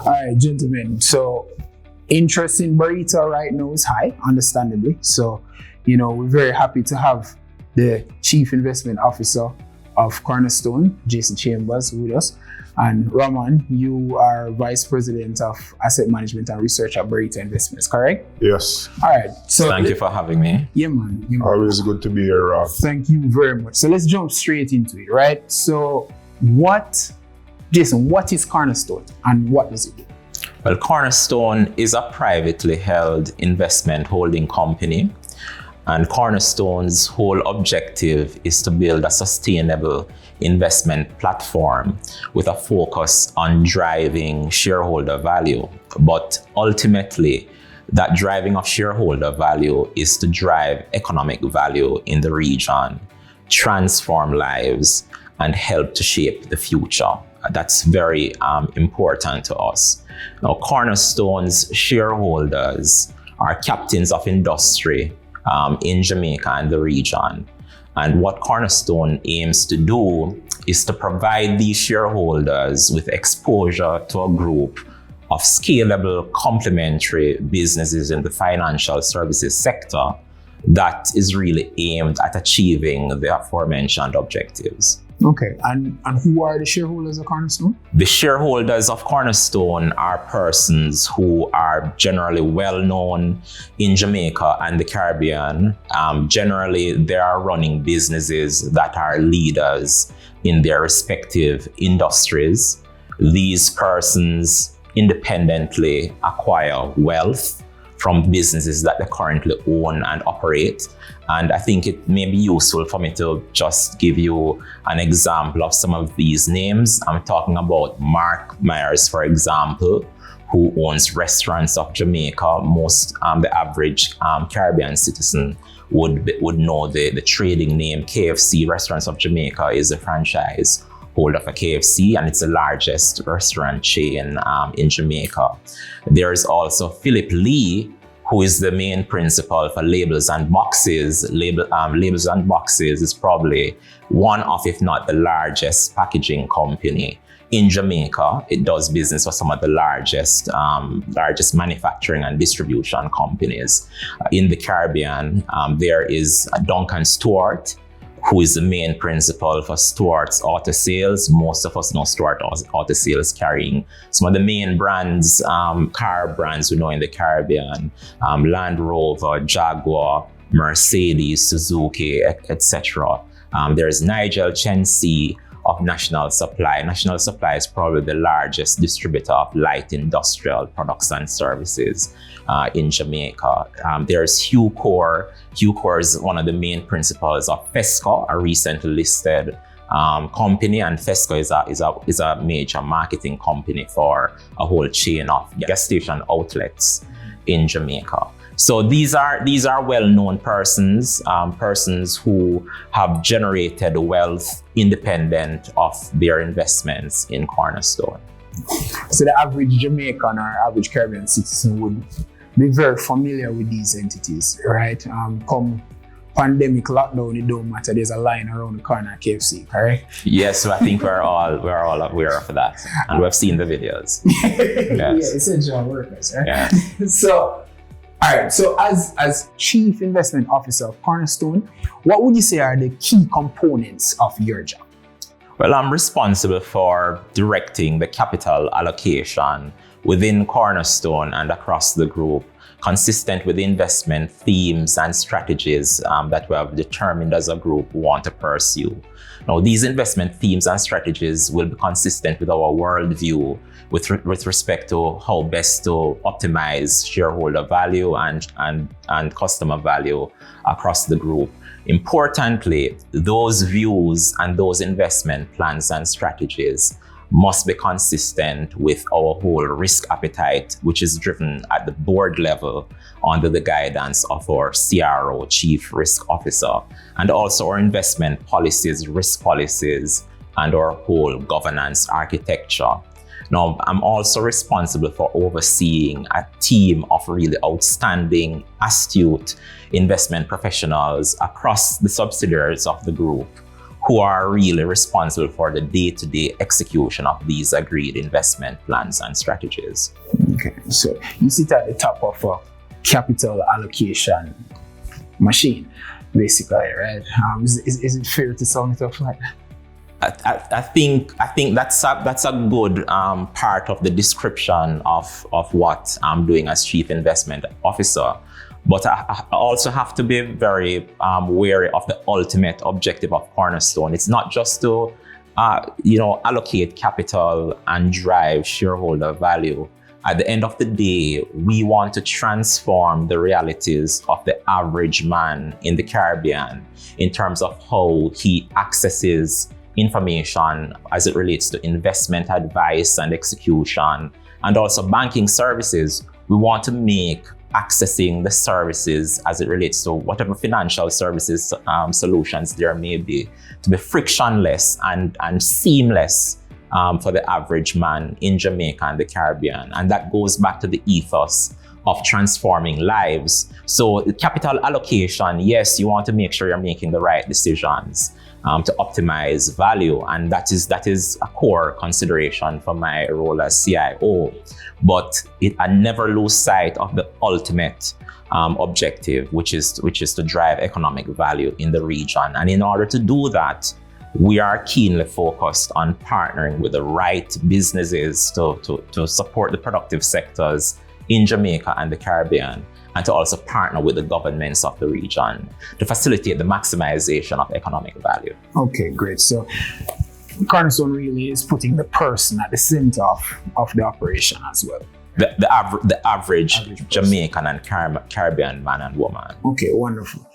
All right, gentlemen. So interest in Barita right now is high, understandably. So, we're very happy to have the Chief Investment Officer of Cornerstone, Jason Chambers, with us. And Ramon, you are Vice President of Asset Management and Research at Barita Investments, correct? Yes. All right. So thank you for having me. Yeah, man. Always good to be here, Raul. Thank you very much. So let's jump straight into it, right? So Jason, what is Cornerstone and what does it do? Well, Cornerstone is a privately held investment holding company. And Cornerstone's whole objective is to build a sustainable investment platform with a focus on driving shareholder value. But ultimately, that driving of shareholder value is to drive economic value in the region, transform lives, and help to shape the future. That's very important to us. Now, Cornerstone's shareholders are captains of industry in Jamaica and the region. And what Cornerstone aims to do is to provide these shareholders with exposure to a group of scalable complementary businesses in the financial services sector that is really aimed at achieving the aforementioned objectives. Okay, and who are the shareholders of Cornerstone? The shareholders of Cornerstone are persons who are generally well known in Jamaica and the Caribbean. Generally, they are running businesses that are leaders in their respective industries. These persons independently acquire wealth from businesses that they currently own and operate. And I think it may be useful for me to just give you an example of some of these names. I'm talking about Mark Myers, for example, who owns Restaurants of Jamaica. The average Caribbean citizen would know the trading name KFC. Restaurants of Jamaica is a franchise holder for KFC, and it's the largest restaurant chain in Jamaica. There's also Philip Lee, who is the main principal for Labels and Boxes. Labels and Boxes is probably one of, if not the largest packaging company in Jamaica. It does business for some of the largest manufacturing and distribution companies. In the Caribbean, there is Duncan Stewart, who is the main principal for Stewart's Auto Sales. Most of us know Stewart Auto Sales carrying some of the main brands, car brands we know in the Caribbean, Land Rover, Jaguar, Mercedes, Suzuki, etc. There's Nigel Chensi of National Supply. National Supply is probably the largest distributor of light industrial products and services in Jamaica. There's Hugh Core. Hugh Core is one of the main principals of Fesco, a recently listed company, and Fesco is a major marketing company for a whole chain of gas station outlets in Jamaica. So these are well-known persons who have generated wealth independent of their investments in Cornerstone. So the average Jamaican or average Caribbean citizen would be very familiar with these entities, right? Come pandemic lockdown, it don't matter. There's a line around the corner at KFC, correct? Yes, so I think we're all aware of that, and we've seen the videos. Yes. Yeah, essential workers, right? Yeah. So, all right. So, as Chief Investment Officer of Cornerstone, what would you say are the key components of your job? Well, I'm responsible for directing the capital allocation within Cornerstone and across the group, consistent with the investment themes and strategies that we have determined as a group we want to pursue. Now, these investment themes and strategies will be consistent with our worldview with respect to how best to optimize shareholder value and customer value across the group. Importantly, those views and those investment plans and strategies must be consistent with our whole risk appetite, which is driven at the board level under the guidance of our CRO, Chief Risk Officer, and also our investment policies, risk policies, and our whole governance architecture. Now, I'm also responsible for overseeing a team of really outstanding, astute investment professionals across the subsidiaries of the group who are really responsible for the day-to-day execution of these agreed investment plans and strategies. Okay, so you sit at the top of a capital allocation machine, basically, right? Is it fair to sum it up like that? I think that's a good part of the description of what I'm doing as Chief Investment Officer. But I also have to be very wary of the ultimate objective of Cornerstone. It's not just to allocate capital and drive shareholder value. At the end of the day, we want to transform the realities of the average man in the Caribbean in terms of how he accesses information as it relates to investment advice and execution, and also banking services. We want to make accessing the services as it relates to whatever financial services solutions there may be to be frictionless and seamless for the average man in Jamaica and the Caribbean. And that goes back to the ethos of transforming lives. So the capital allocation, yes, you want to make sure you're making the right decisions to optimize value. And that is a core consideration for my role as CIO. But I never lose sight of the ultimate objective, which is to drive economic value in the region. And in order to do that, we are keenly focused on partnering with the right businesses to support the productive sectors in Jamaica and the Caribbean, and to also partner with the governments of the region to facilitate the maximization of economic value. Okay, great. So Cornerstone really is putting the person at the center of the operation as well. The average Jamaican and Caribbean man and woman. Okay, wonderful.